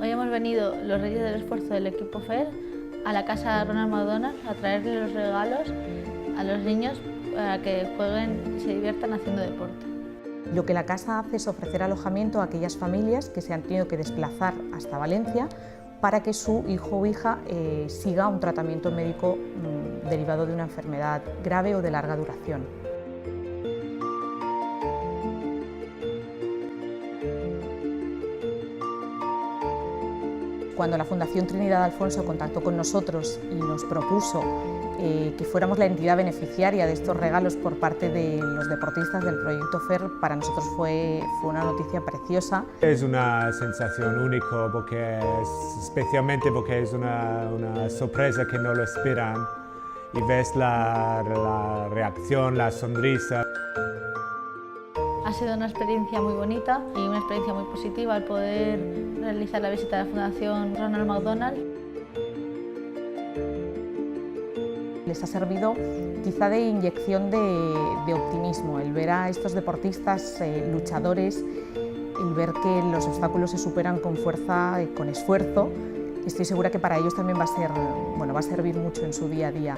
Hoy hemos venido los Reyes del Esfuerzo del equipo FER a la casa Ronald McDonald a traerle los regalos a los niños para que jueguen y se diviertan haciendo deporte. Lo que la casa hace es ofrecer alojamiento a aquellas familias que se han tenido que desplazar hasta Valencia para que su hijo o hija siga un tratamiento médico derivado de una enfermedad grave o de larga duración. Cuando la Fundación Trinidad Alfonso contactó con nosotros y nos propuso que fuéramos la entidad beneficiaria de estos regalos por parte de los deportistas del proyecto FER, para nosotros fue una noticia preciosa. Es una sensación única, especialmente porque es una sorpresa que no lo esperan y ves la reacción, la sonrisa. Ha sido una experiencia muy bonita y una experiencia muy positiva el poder realizar la visita a la Fundación Ronald McDonald. Les ha servido quizá de inyección de optimismo, el ver a estos deportistas luchadores, el ver que los obstáculos se superan con fuerza y con esfuerzo. Estoy segura que para ellos también va a servir mucho en su día a día.